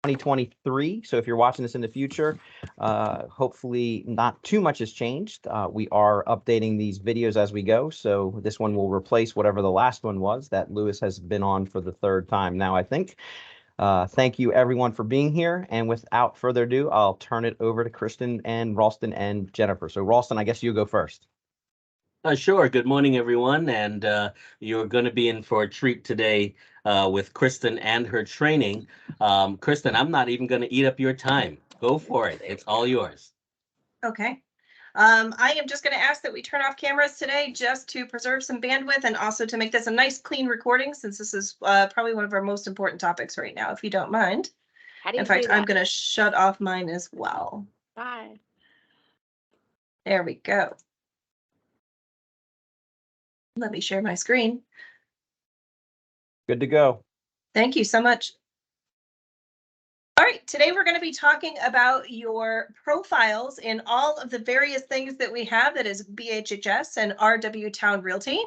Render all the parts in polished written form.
2023. So if you're watching this in the future, hopefully not too much has changed. We are updating these videos as we go. So this one will replace whatever the last one was that Lewis has been on for the third time now, I think. Thank you everyone for being here. And without further ado, I'll turn it over to Kristen and Ralston and Jennifer. So Ralston, I guess you go first. Sure. Good morning, everyone. And you're going to be in for a treat today with Kristen and her training. Kristen, I'm not even going to eat up your time. Go for it. It's all yours. Okay. I am just going to ask that we turn off cameras today just to preserve some bandwidth and also to make this a nice, clean recording, since this is probably one of our most important topics right now, if you don't mind. How do you In fact, do that? I'm going to shut off mine as well. Bye. There we go. Let me share my screen. Good to go. Thank you so much. All right, today we're going to be talking about your profiles in all of the various things that we have, that is BHHS and RW Town Realty.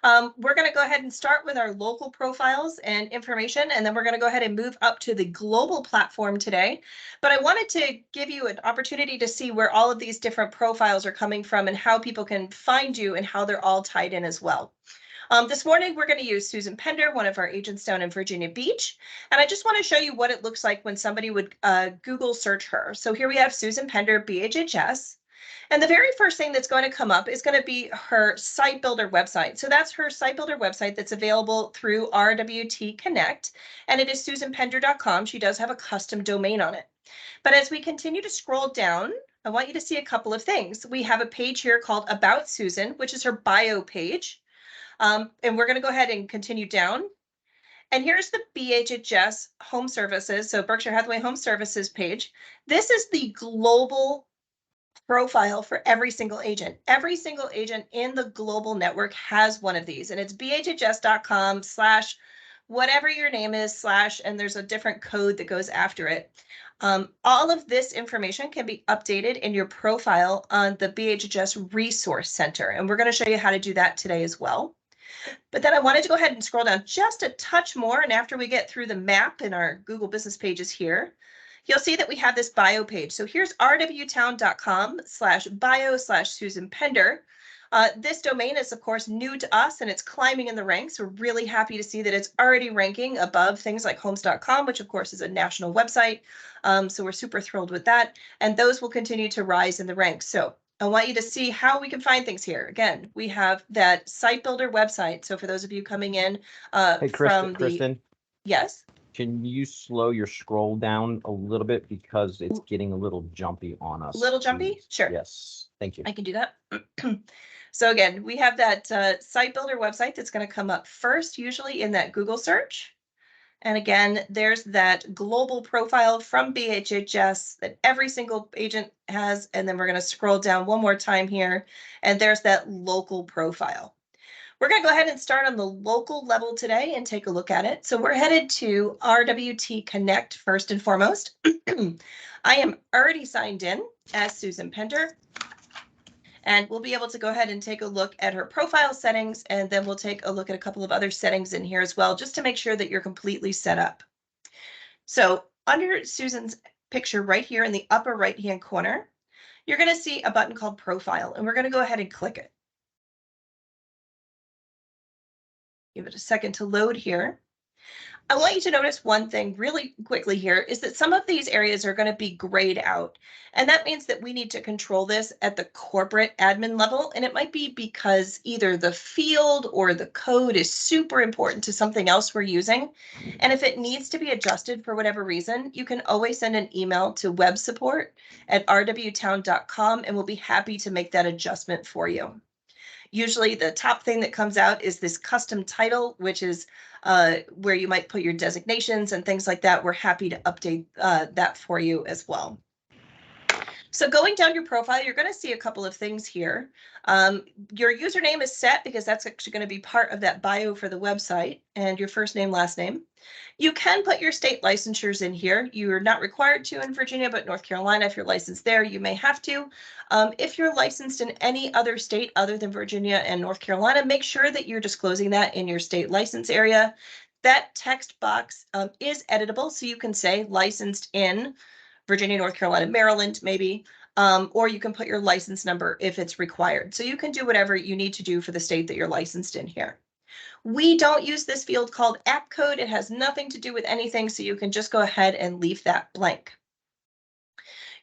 We're going to go ahead and start with our local profiles and information, and then we're going to go ahead and move up to the global platform today. But I wanted to give you an opportunity to see where all of these different profiles are coming from and how people can find you and how they're all tied in as well. This morning, we're going to use Susan Pender, one of our agents down in Virginia Beach. And I just want to show you what it looks like when somebody would Google search her. So here we have Susan Pender, BHHS. And the very first thing that's going to come up is going to be her site builder website. So that's her site builder website that's available through RWTConnect, and it is susanpender.com. She does have a custom domain on it. But as we continue to scroll down, I want you to see a couple of things. We have a page here called About Susan, which is her bio page. And we're going to go ahead and continue down. And here's the BHHS Home Services, so Berkshire Hathaway Home Services page. This is the global profile for every single agent. Every single agent in the global network has one of these, and it's bhhs.com/ whatever your name is / and there's a different code that goes after it. All of this information can be updated in your profile on the BHHS Resource Center, and we're going to show you how to do that today as well. But then I wanted to go ahead and scroll down just a touch more, and after we get through the map in our Google Business pages here, you'll see that we have this bio page. So here's rwtown.com/bio/Susan Pender. This domain is, of course, new to us, and it's climbing in the ranks. We're really happy to see that it's already ranking above things like homes.com, which, of course, is a national website. So we're super thrilled with that. And those will continue to rise in the ranks. So I want you to see how we can find things here. Again, we have that site builder website. So for those of you coming in Hey, from Kristen. Yes. Can you slow your scroll down a little bit because it's getting a little jumpy on us? A little jumpy? Please. Sure. Yes. Thank you. I can do that. So again, we have that site builder website that's going to come up first, usually in that Google search. And again, there's that global profile from BHHS that every single agent has. And then we're going to scroll down one more time here, and there's that local profile. We're going to go ahead and start on the local level today and take a look at it. So we're headed to RWTConnect first and foremost. I am already signed in as Susan Pender. And we'll be able to go ahead and take a look at her profile settings, and then we'll take a look at a couple of other settings in here as well, just to make sure that you're completely set up. So under Susan's picture right here in the upper right-hand corner, you're going to see a button called Profile, and we're going to go ahead and click it. Give it a second to load here. I want you to notice one thing really quickly here is that some of these areas are going to be grayed out. And that means that we need to control this at the corporate admin level. And it might be because either the field or the code is super important to something else we're using. And if it needs to be adjusted for whatever reason, you can always send an email to websupport@rwtown.com, and we'll be happy to make that adjustment for you. Usually the top thing that comes out is this custom title, which is where you might put your designations and things like that. We're happy to update that for you as well. So going down your profile, you're going to see a couple of things here. Your username is set because that's actually going to be part of that bio for the website, and your first name, last name. You can put your state licensures in here. You're not required to in Virginia, but North Carolina, if you're licensed there, you may have to. If you're licensed in any other state other than Virginia and North Carolina, make sure that you're disclosing that in your state license area. That text box is editable, so you can say licensed in Virginia, North Carolina, Maryland, maybe, or you can put your license number if it's required. So you can do whatever you need to do for the state that you're licensed in here. We don't use this field called app code. It has nothing to do with anything, so you can just go ahead and leave that blank.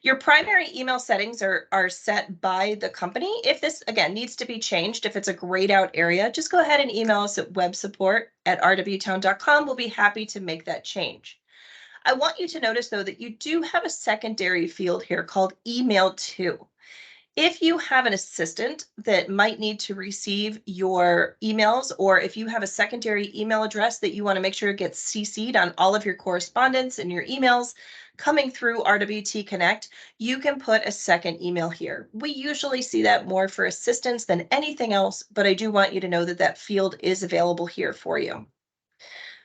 Your primary email settings are set by the company. If this, again, needs to be changed, if it's a grayed out area, just go ahead and email us at websupport@rwtown.com. We'll be happy to make that change. I want you to notice, though, that you do have a secondary field here called email to. If you have an assistant that might need to receive your emails, or if you have a secondary email address that you want to make sure it gets CC'd on all of your correspondence and your emails coming through RWTConnect, you can put a second email here. We usually see that more for assistants than anything else, but I do want you to know that that field is available here for you.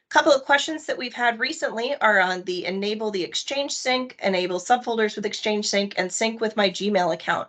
Couple of questions that we've had recently are on the enable the Exchange sync, enable subfolders with Exchange sync, and sync with my Gmail account.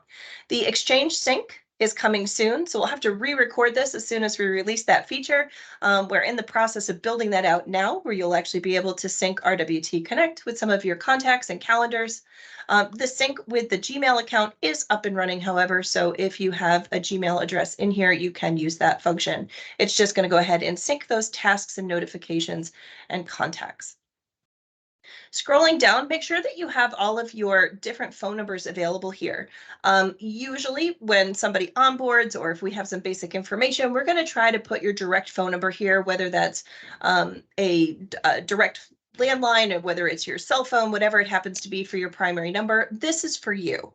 The Exchange sync is coming soon, so we'll have to re-record this as soon as we release that feature. We're in the process of building that out now, where you'll actually be able to sync RWTConnect with some of your contacts and calendars. The sync with the Gmail account is up and running, however, so if you have a Gmail address in here, you can use that function. It's just going to go ahead and sync those tasks and notifications and contacts. Scrolling down, make sure that you have all of your different phone numbers available here. Usually when somebody onboards, or if we have some basic information, we're going to try to put your direct phone number here, whether that's a direct landline, or whether it's your cell phone, whatever it happens to be for your primary number. This is for you.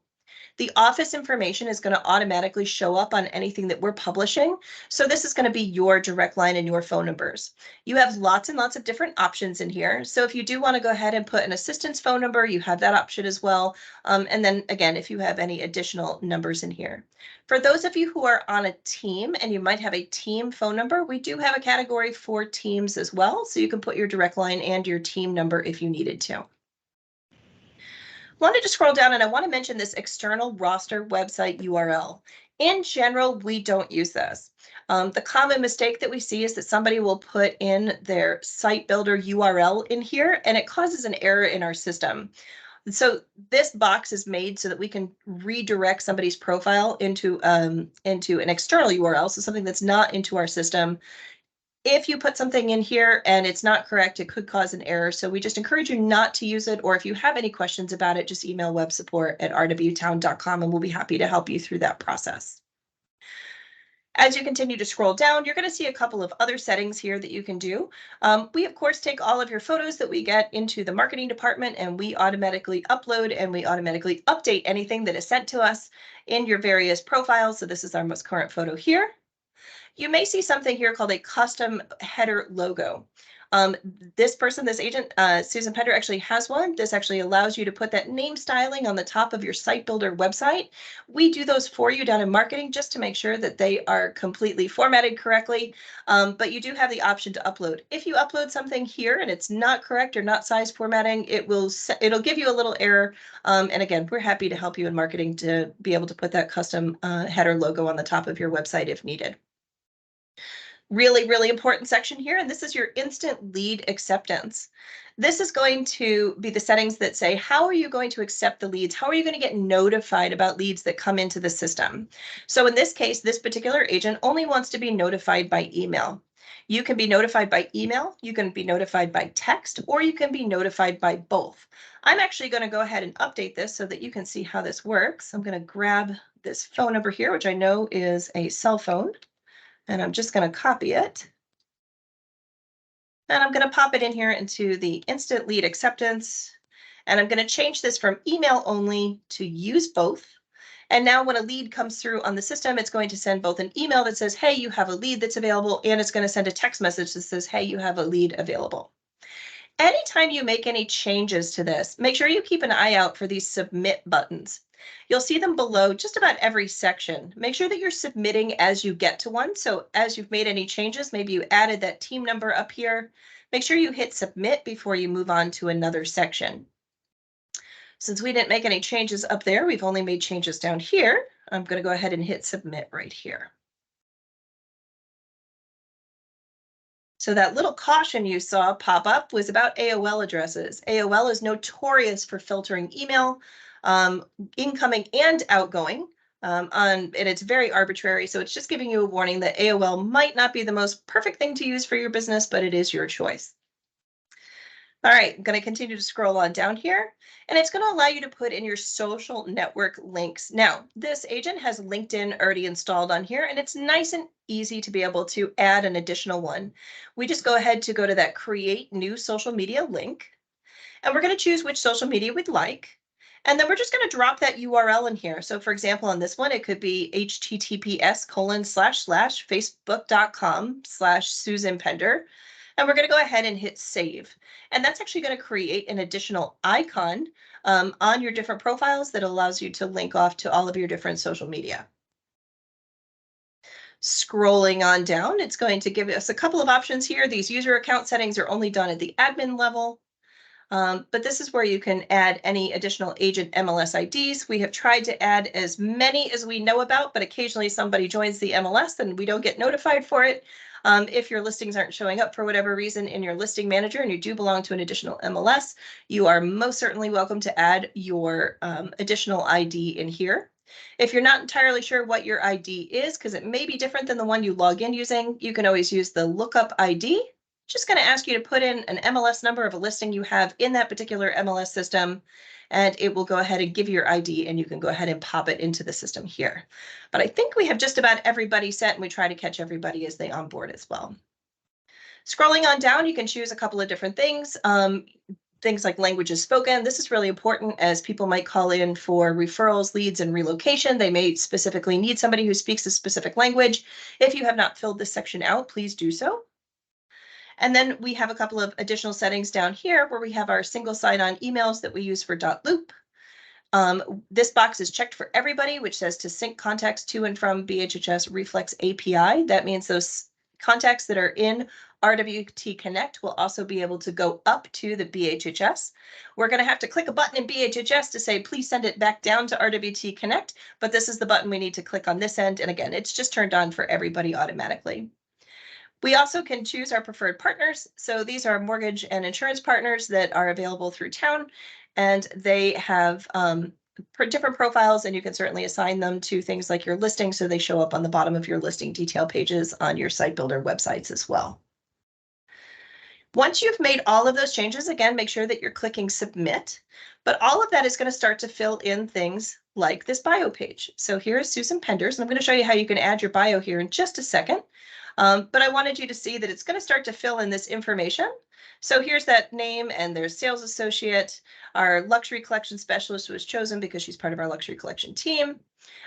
The office information is going to automatically show up on anything that we're publishing. So this is going to be your direct line and your phone numbers. You have lots and lots of different options in here. So if you do want to go ahead and put an assistant's phone number, you have that option as well. And then again, if you have any additional numbers in here. For those of you who are on a team and you might have a team phone number, we do have a category for teams as well. So you can put your direct line and your team number if you needed to. Wanted to scroll down, and I want to mention this external roster website URL. In general, we don't use this. The common mistake that we see is that somebody will put in their site builder URL in here, and it causes an error in our system. So this box is made so that we can redirect somebody's profile into an external URL, so something that's not into our system. If you put something in here and it's not correct, it could cause an error. So we just encourage you not to use it. Or if you have any questions about it, just email websupport@rwtown.com and we'll be happy to help you through that process. As you continue to scroll down, you're going to see a couple of other settings here that you can do. We, of course, take all of your photos that we get into the marketing department, and we automatically upload and we automatically update anything that is sent to us in your various profiles. So this is our most current photo here. You may see something here called a custom header logo. This agent, Susan Pender, actually has one. This actually allows you to put that name styling on the top of your site builder website. We do those for you down in marketing just to make sure that they are completely formatted correctly. But you do have the option to upload. If you upload something here and it's not correct or not size formatting, it'll give you a little error. And again, we're happy to help you in marketing to be able to put that custom header logo on the top of your website if needed. Really, really important section here, and this is your instant lead acceptance. This is going to be the settings that say, how are you going to accept the leads? How are you going to get notified about leads that come into the system? So in this case, this particular agent only wants to be notified by email. You can be notified by email, you can be notified by text, or you can be notified by both. I'm actually going to go ahead and update this so that you can see how this works. I'm going to grab this phone number here, which I know is a cell phone. And I'm just going to copy it. And I'm going to pop it in here into the instant lead acceptance. And I'm going to change this from email only to use both. And now when a lead comes through on the system, it's going to send both an email that says, hey, you have a lead that's available, and it's going to send a text message that says, hey, you have a lead available. Anytime you make any changes to this, make sure you keep an eye out for these submit buttons. You'll see them below just about every section. Make sure that you're submitting as you get to one. So as you've made any changes, maybe you added that team number up here, make sure you hit submit before you move on to another section. Since we didn't make any changes up there, we've only made changes down here. I'm going to go ahead and hit submit right here. So that little caution you saw pop up was about AOL addresses. AOL is notorious for filtering email, incoming and outgoing, and it's very arbitrary. So it's just giving you a warning that AOL might not be the most perfect thing to use for your business, but it is your choice. All right, I'm going to continue to scroll on down here, and it's going to allow you to put in your social network links. Now, this agent has LinkedIn already installed on here, and it's nice and easy to be able to add an additional one. We just go ahead to go to that create new social media link, and we're going to choose which social media we'd like. And then we're just going to drop that URL in here. So for example, on this one, it could be https://facebook.com/Susan Pender. And we're going to go ahead and hit save. And that's actually going to create an additional icon on your different profiles that allows you to link off to all of your different social media. Scrolling on down, it's going to give us a couple of options here. These user account settings are only done at the admin level. But this is where you can add any additional agent MLS IDs. We have tried to add as many as we know about, but occasionally somebody joins the MLS and we don't get notified for it. If your listings aren't showing up for whatever reason in your listing manager and you do belong to an additional MLS, you are most certainly welcome to add your additional ID in here. If you're not entirely sure what your ID is, because it may be different than the one you log in using, you can always use the lookup ID. Just going to ask you to put in an MLS number of a listing you have in that particular MLS system, and it will go ahead and give you your ID, and you can go ahead and pop it into the system here. But I think we have just about everybody set, and we try to catch everybody as they onboard as well. Scrolling on down, you can choose a couple of different things. Things like languages spoken. This is really important as people might call in for referrals, leads, and relocation. They may specifically need somebody who speaks a specific language. If you have not filled this section out, please do so. And then we have a couple of additional settings down here where we have our single sign-on emails that we use for .loop. This box is checked for everybody, which says to sync contacts to and from BHHS Reflex API. That means those contacts that are in RWTConnect will also be able to go up to the BHHS. We're going to have to click a button in BHHS to say, please send it back down to RWTConnect, but this is the button we need to click on this end. And again, it's just turned on for everybody automatically. We also can choose our preferred partners. So these are mortgage and insurance partners that are available through town, and they have different profiles, and you can certainly assign them to things like your listing so they show up on the bottom of your listing detail pages on your site builder websites as well. Once you've made all of those changes, again, make sure that you're clicking submit, but all of that is going to start to fill in things like this bio page. So here is Susan Penders, and I'm going to show you how you can add your bio here in just a second. But I wanted you to see that it's going to start to fill in this information. So here's that name, and there's sales associate. Our luxury collection specialist was chosen because she's part of our luxury collection team.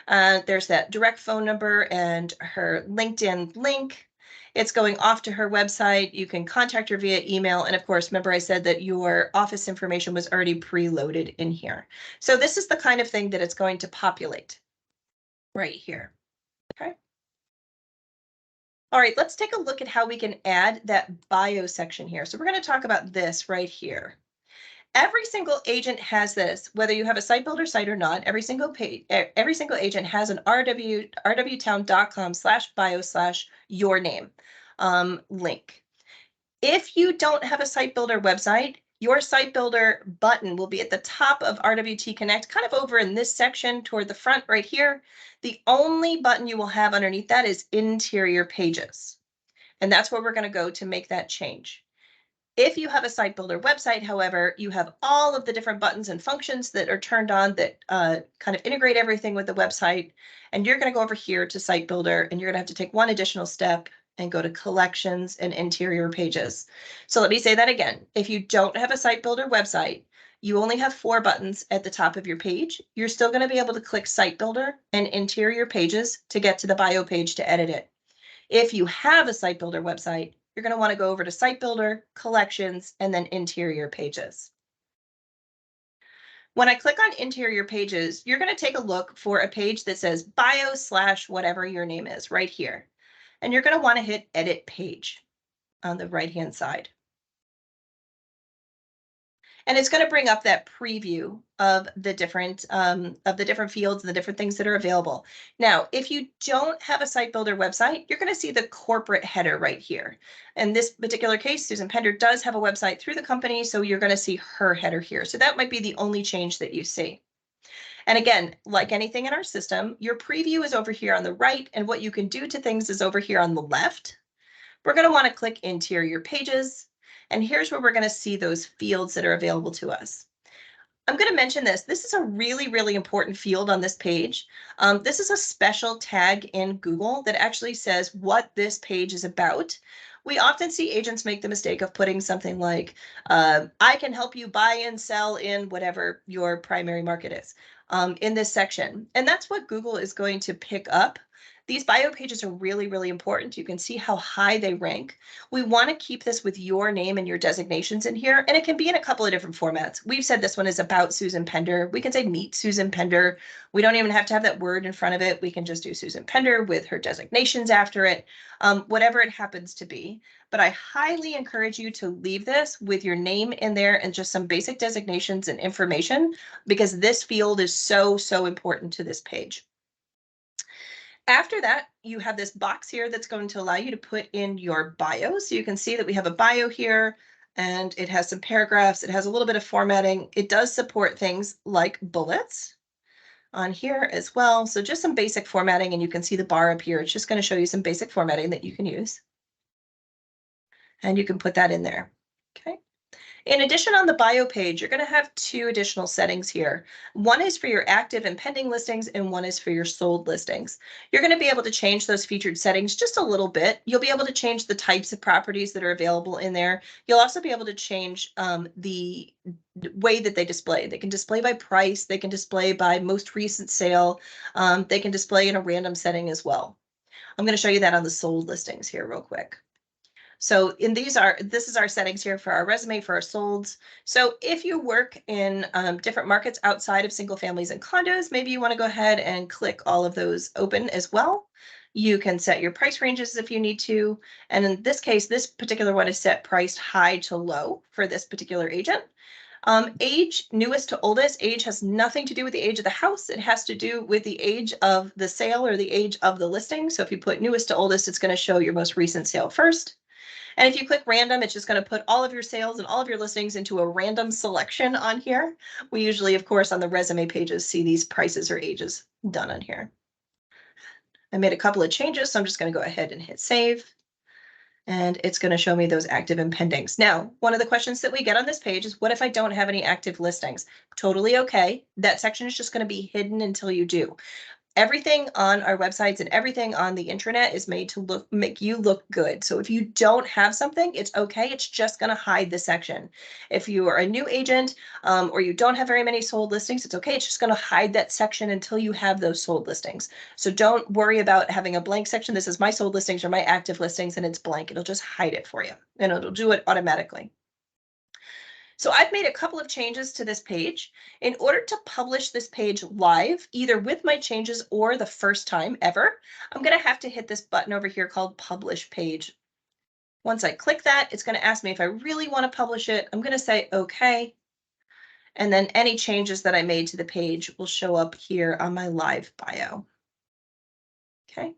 There's that direct phone number and her LinkedIn link. It's going off to her website. You can contact her via email. And of course, remember I said that your office information was already preloaded in here. So this is the kind of thing that it's going to populate right here. Okay. All right, let's take a look at how we can add that bio section here. So we're going to talk about this right here. Every single agent has this, whether you have a site builder site or not. Every single agent has an rwtown.com/bio/your-name link. If you don't have a site builder website, your site builder button will be at the top of RWTConnect, kind of over in this section toward the front right here. The only button you will have underneath that is interior pages. And that's where we're going to go to make that change. If you have a site builder website, however, you have all of the different buttons and functions that are turned on that kind of integrate everything with the website. And you're going to go over here to site builder, and you're going to have to take one additional step and go to collections and interior pages. So let me say that again. If you don't have a site builder website, you only have 4 buttons at the top of your page. You're still going to be able to click site builder and interior pages to get to the bio page to edit it. If you have a site builder website, you're going to want to go over to site builder, collections, and then interior pages. When I click on interior pages, you're going to take a look for a page that says bio/whatever your name is right here. And you're going to want to hit edit page on the right-hand side. And it's going to bring up that preview of the different fields and the different things that are available. Now, if you don't have a site builder website, you're going to see the corporate header right here. In this particular case, Susan Pender does have a website through the company, so you're going to see her header here. So that might be the only change that you see. And again, like anything in our system, your preview is over here on the right, and what you can do to things is over here on the left. We're going to want to click Interior Pages, and here's where we're going to see those fields that are available to us. I'm going to mention this. This is a really, really important field on this page. This is a special tag in Google that actually says what this page is about. We often see agents make the mistake of putting something like, I can help you buy and sell in whatever your primary market is in this section. And that's what Google is going to pick up. These bio pages are really, really important. You can see how high they rank. We want to keep this with your name and your designations in here, and it can be in a couple of different formats. We've said this one is about Susan Pender. We can say meet Susan Pender. We don't even have to have that word in front of it. We can just do Susan Pender with her designations after it, whatever it happens to be. But I highly encourage you to leave this with your name in there and just some basic designations and information, because this field is so, so important to this page. After that, you have this box here that's going to allow you to put in your bio. So you can see that we have a bio here, and it has some paragraphs. It has a little bit of formatting. It does support things like bullets on here as well. So just some basic formatting, and you can see the bar up here. It's just going to show you some basic formatting that you can use. And you can put that in there. Okay. In addition, on the bio page, you're going to have two additional settings here. One is for your active and pending listings, and one is for your sold listings. You're going to be able to change those featured settings just a little bit. You'll be able to change the types of properties that are available in there. You'll also be able to change the way that they display. They can display by price. They can display by most recent sale. They can display in a random setting as well. I'm going to show you that on the sold listings here real quick. So this is our settings here for our resume, for our solds. So if you work in different markets outside of single families and condos, maybe you want to go ahead and click all of those open as well. You can set your price ranges if you need to. And in this case, this particular one is set priced high to low for this particular agent. Age, newest to oldest. Age has nothing to do with the age of the house. It has to do with the age of the sale or the age of the listing. So if you put newest to oldest, it's going to show your most recent sale first. And if you click random, it's just going to put all of your sales and all of your listings into a random selection on here. We usually, of course, on the resume pages, see these prices or ages done on here. I made a couple of changes, so I'm just going to go ahead and hit save. And it's going to show me those active and pendings. Now, one of the questions that we get on this page is, what if I don't have any active listings? Totally okay. That section is just going to be hidden until you do. Everything on our websites and everything on the intranet is made to make you look good. So if you don't have something, it's okay. It's just going to hide the section. If you are a new agent or you don't have very many sold listings, it's okay. It's just going to hide that section until you have those sold listings. So don't worry about having a blank section. This is my sold listings or my active listings, and it's blank. It'll just hide it for you, and it'll do it automatically. So I've made a couple of changes to this page. In order to publish this page live, either with my changes or the first time ever, I'm going to have to hit this button over here called Publish Page. Once I click that, it's going to ask me if I really want to publish it. I'm going to say OK. And then any changes that I made to the page will show up here on my live bio. Okay.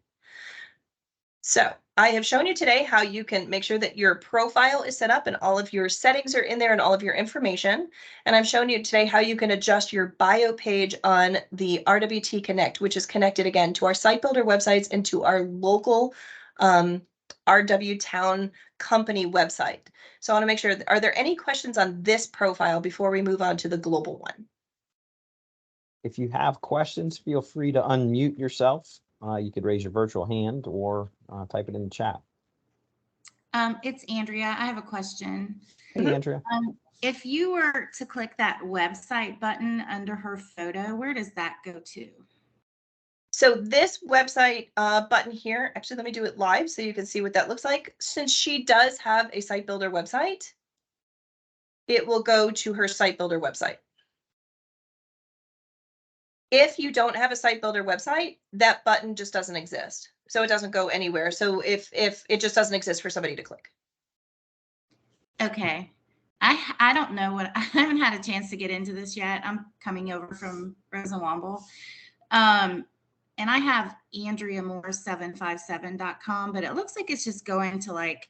So I have shown you today how you can make sure that your profile is set up and all of your settings are in there and all of your information. And I've shown you today how you can adjust your bio page on the RWTConnect, which is connected again to our site builder websites and to our local RW Town company website. So I want to make sure, are there any questions on this profile before we move on to the global one? If you have questions, feel free to unmute yourself. You could raise your virtual hand or type it in the chat. It's Andrea. I have a question. Hey, Andrea. If you were to click that website button under her photo, where does that go to? So this website button here, actually, let me do it live so you can see what that looks like. Since she does have a site builder website, it will go to her site builder website. If you don't have a site builder website, that button just doesn't exist. So it doesn't go anywhere. So if it just doesn't exist for somebody to click. Okay. I don't know what, I haven't had a chance to get into this yet. I'm coming over from Rosenwomble. And I have AndreaMoore757.com, but it looks like it's just going to like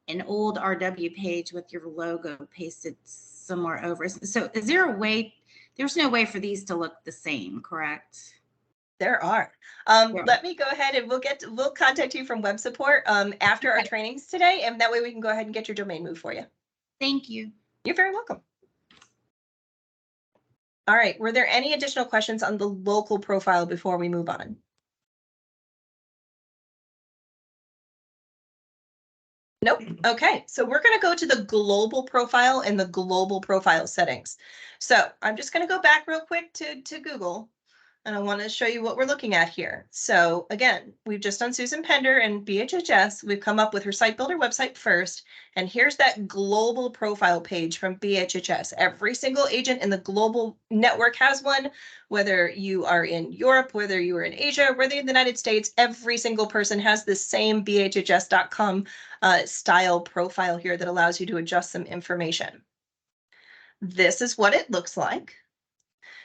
an old RW page with your logo pasted somewhere over. So is there a way, there's no way for these to look the same, correct? There are. Yeah. Let me go ahead and we'll contact you from web support after our trainings today, and that way we can go ahead and get your domain moved for you. Thank you. You're very welcome. All right, were there any additional questions on the local profile before we move on? Nope. Okay, so we're going to go to the global profile and the global profile settings. So I'm just going to go back real quick to Google. And I want to show you what we're looking at here. So again, we've just done Susan Pender and BHHS. We've come up with her site builder website first. And here's that global profile page from BHHS. Every single agent in the global network has one, whether you are in Europe, whether you are in Asia, whether in the United States, every single person has the same BHHS.com style profile here that allows you to adjust some information. This is what it looks like.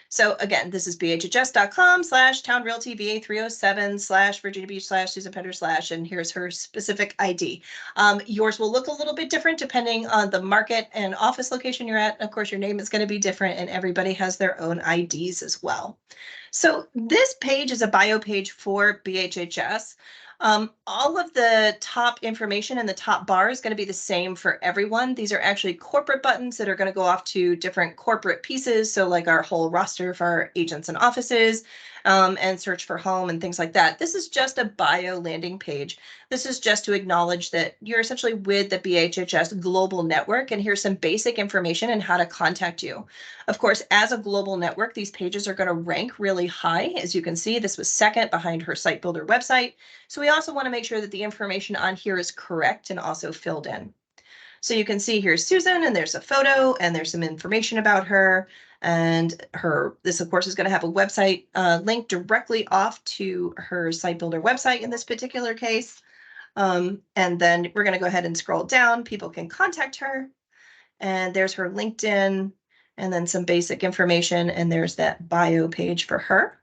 So again, this is bhhs.com/townrealtyva307/Virginia Beach /Susan Pender / and here's her specific ID. Yours will look a little bit different depending on the market and office location you're at. Of course, your name is going to be different and everybody has their own IDs as well. So this page is a bio page for BHHS. All of the top information in the top bar is going to be the same for everyone. These are actually corporate buttons that are going to go off to different corporate pieces. So like our whole roster for our agents and offices, and search for home and things like that. This is just a bio landing page. This is just to acknowledge that you're essentially with the BHHS global network, and here's some basic information on how to contact you. Of course, as a global network, these pages are going to rank really high. As you can see, this was second behind her site builder website. So we also want to make sure that the information on here is correct and also filled in. So you can see here's Susan, and there's a photo, and there's some information about her. And this, of course, is going to have a website link directly off to her site builder website in this particular case. And then we're going to go ahead and scroll down. People can contact her. And there's her LinkedIn, and then some basic information. And there's that bio page for her.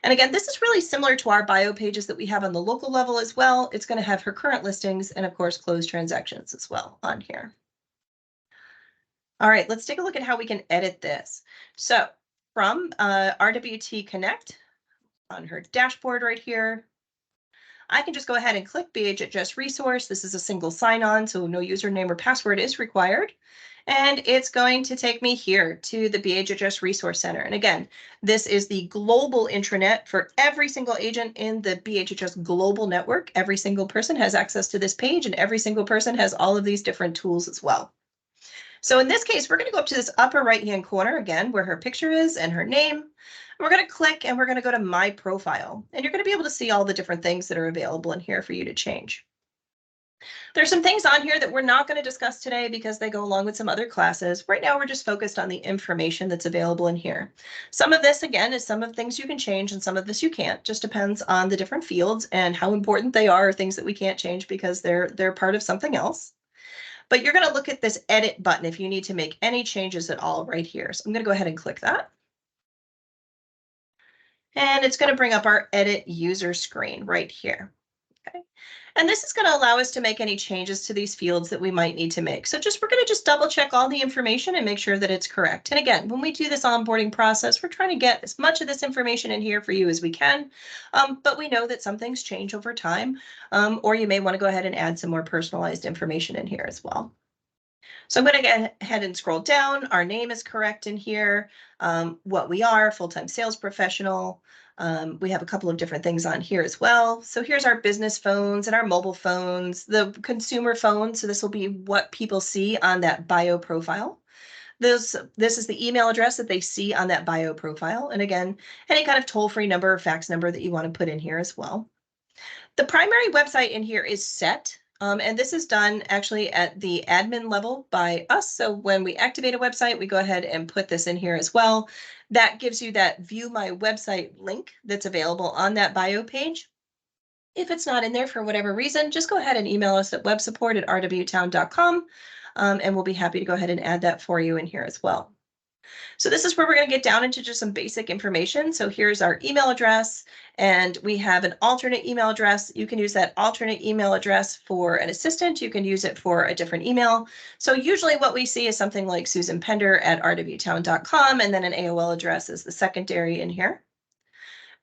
And again, this is really similar to our bio pages that we have on the local level as well. It's going to have her current listings and, of course, closed transactions as well on here. All right, let's take a look at how we can edit this. So from RWTConnect on her dashboard right here, I can just go ahead and click BHHS resource. This is a single sign-on, so no username or password is required. And it's going to take me here to the BHHS Resource Center. And again, this is the global intranet for every single agent in the BHHS global network. Every single person has access to this page, and every single person has all of these different tools as well. So in this case, we're going to go up to this upper right-hand corner again, where her picture is and her name. We're going to click and we're going to go to My Profile, and you're going to be able to see all the different things that are available in here for you to change. There's some things on here that we're not going to discuss today because they go along with some other classes. Right now, we're just focused on the information that's available in here. Some of this, again, is some of the things you can change and some of this you can't. Just depends on the different fields and how important they are, things that we can't change because they're part of something else. But you're going to look at this edit button if you need to make any changes at all right here. So I'm going to go ahead and click that. And it's going to bring up our edit user screen right here. Okay. And this is going to allow us to make any changes to these fields that we might need to make. So we're going to just double check all the information and make sure that it's correct. And again, when we do this onboarding process, we're trying to get as much of this information in here for you as we can. But we know that some things change over time, or you may want to go ahead and add some more personalized information in here as well. So I'm going to go ahead and scroll down. Our name is correct in here. What we are, full-time sales professional. We have a couple of different things on here as well. So here's our business phones and our mobile phones, the consumer phone. So this will be what people see on that bio profile. This is the email address that they see on that bio profile. And again, any kind of toll-free number or fax number that you want to put in here as well. The primary website in here is set. And this is done actually at the admin level by us. So when we activate a website, we go ahead and put this in here as well. That gives you that view my website link that's available on that bio page. If it's not in there for whatever reason, just go ahead and email us at websupport@rwtown.com. and we'll be happy to go ahead and add that for you in here as well. So this is where we're going to get down into just some basic information. So here's our email address, and we have an alternate email address. You can use that alternate email address for an assistant. You can use it for a different email. So usually what we see is something like susanpender@rwtown.com, and then an AOL address is the secondary in here.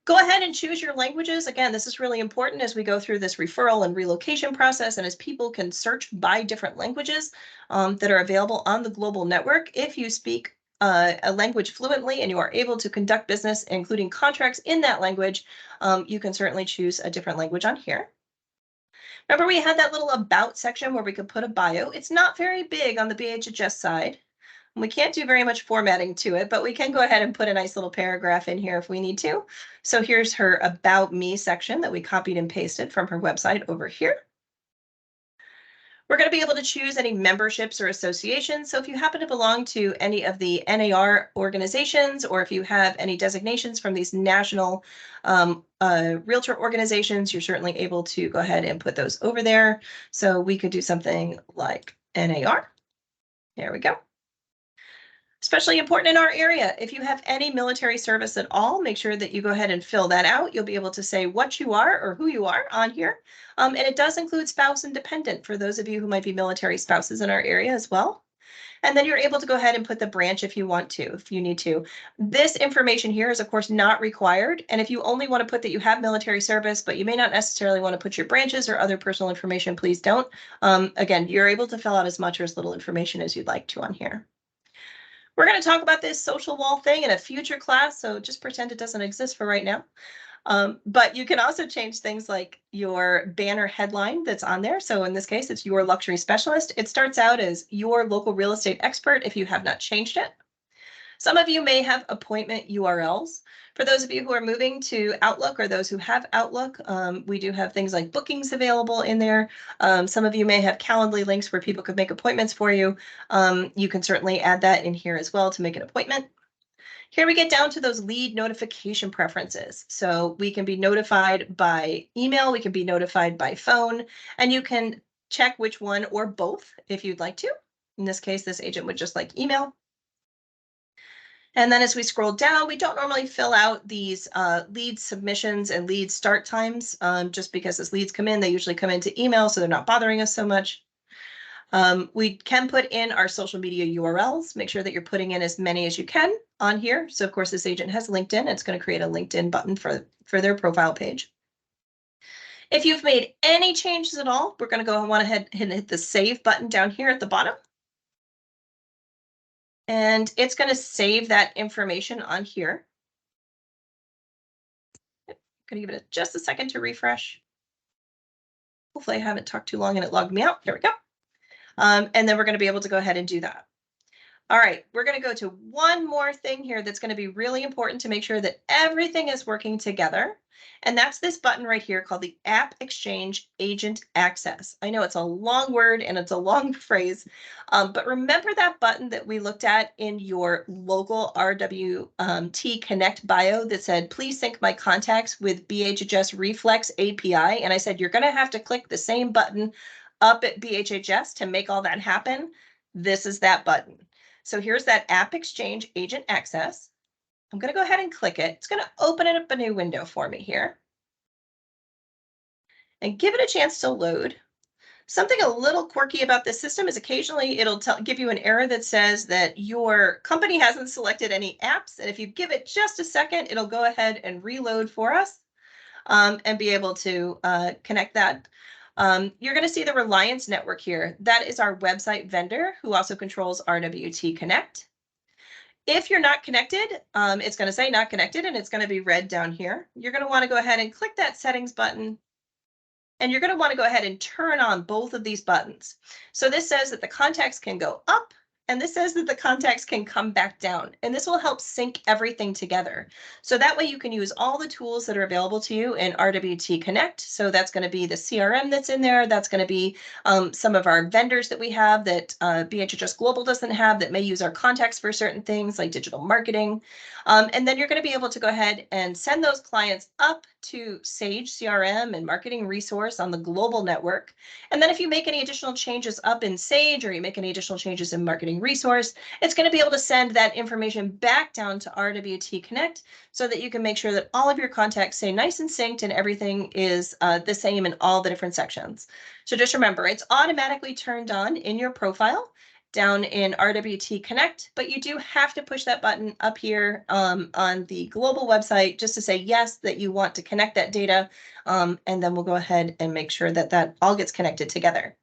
Go ahead and choose your languages. Again, this is really important as we go through this referral and relocation process, and as people can search by different languages that are available on the global network. If you speak a language fluently and you are able to conduct business, including contracts in that language, you can certainly choose a different language on here. Remember, we had that little about section where we could put a bio. It's not very big on the BHHS side. We can't do very much formatting to it, but we can go ahead and put a nice little paragraph in here if we need to. So here's her About Me section that we copied and pasted from her website over here. We're going to be able to choose any memberships or associations. So if you happen to belong to any of the NAR organizations, or if you have any designations from these national realtor organizations, you're certainly able to go ahead and put those over there. So we could do something like NAR. There we go. Especially important in our area. If you have any military service at all, make sure that you go ahead and fill that out. You'll be able to say what you are or who you are on here. And it does include spouse and dependent for those of you who might be military spouses in our area as well. And then you're able to go ahead and put the branch if you want to, if you need to. This information here is, of course, not required. And if you only want to put that you have military service, but you may not necessarily want to put your branches or other personal information, please don't. Again, you're able to fill out as much or as little information as you'd like to on here. We're going to talk about this social wall thing in a future class, so just pretend it doesn't exist for right now. But you can also change things like your banner headline that's on there. So in this case, it's your luxury specialist. It starts out as your local real estate expert if you have not changed it. Some of you may have appointment URLs. For those of you who are moving to Outlook or those who have Outlook, we do have things like bookings available in there. Some of you may have Calendly links where people could make appointments for you. You can certainly add that in here as well to make an appointment. Here we get down to those lead notification preferences. So we can be notified by email, we can be notified by phone, and you can check which one or both if you'd like to. In this case, this agent would just like email. And then as we scroll down, we don't normally fill out these lead submissions and lead start times just because as leads come in, they usually come into email, so they're not bothering us so much. We can put in our social media URLs. Make sure that you're putting in as many as you can on here. So of course, this agent has LinkedIn. It's going to create a LinkedIn button for their profile page. If you've made any changes at all, we're going to go ahead and hit the save button down here at the bottom. And it's going to save that information on here. I'm going to give it just a second to refresh. Hopefully I haven't talked too long and it logged me out. There we go. And then we're going to be able to go ahead and do that. All right, we're going to go to one more thing here that's going to be really important to make sure that everything is working together. And that's this button right here called the App Exchange Agent Access. I know it's a long word and it's a long phrase, but remember that button that we looked at in your local RWTConnect bio that said, please sync my contacts with BHHS Reflex API. And I said, you're going to have to click the same button up at BHHS to make all that happen. This is that button. So here's that App Exchange Agent Access. I'm going to go ahead and click it. It's going to open up a new window for me here. And give it a chance to load. Something a little quirky about this system is occasionally it'll give you an error that says that your company hasn't selected any apps. And if you give it just a second, it'll go ahead and reload for us and be able to connect that. You're going to see the Reliance Network here. That is our website vendor who also controls RWTConnect. If you're not connected, it's going to say not connected and it's going to be red down here. You're going to want to go ahead and click that settings button. And you're going to want to go ahead and turn on both of these buttons. So this says that the contacts can go up and this says that the contacts can come back down. And this will help sync everything together. So that way you can use all the tools that are available to you in RWTConnect. So that's going to be the CRM that's in there. That's going to be some of our vendors that we have that BHHS Global doesn't have that may use our contacts for certain things like digital marketing. And then you're going to be able to go ahead and send those clients up, to Sage CRM and Marketing Resource on the global network. And then if you make any additional changes up in Sage or you make any additional changes in Marketing Resource, it's going to be able to send that information back down to RWTConnect so that you can make sure that all of your contacts stay nice and synced and everything is the same in all the different sections. So just remember, it's automatically turned on in your profile down in RWTConnect, but you do have to push that button up here on the global website just to say yes, that you want to connect that data. And then we'll go ahead and make sure that that all gets connected together.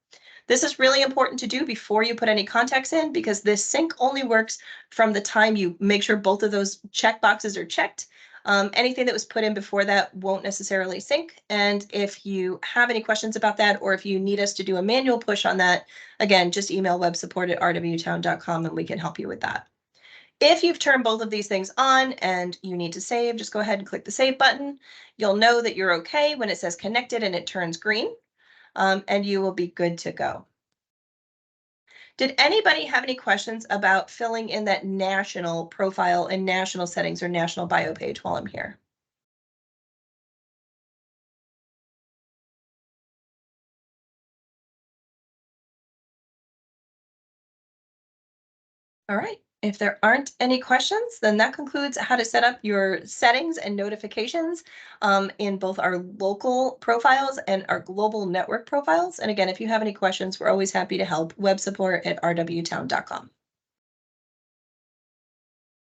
This is really important to do before you put any contacts in, because this sync only works from the time you make sure both of those check boxes are checked. Anything that was put in before that won't necessarily sync. And if you have any questions about that, or if you need us to do a manual push on that, again, just email websupport@rwtown.com and we can help you with that. If you've turned both of these things on and you need to save, just go ahead and click the save button. You'll know that you're okay when it says connected and it turns green, and you will be good to go. Did anybody have any questions about filling in that national profile and national settings or national bio page while I'm here? All right. If there aren't any questions, then that concludes how to set up your settings and notifications in both our local profiles and our global network profiles. And again, if you have any questions, we're always happy to help. Websupport@rwtown.com.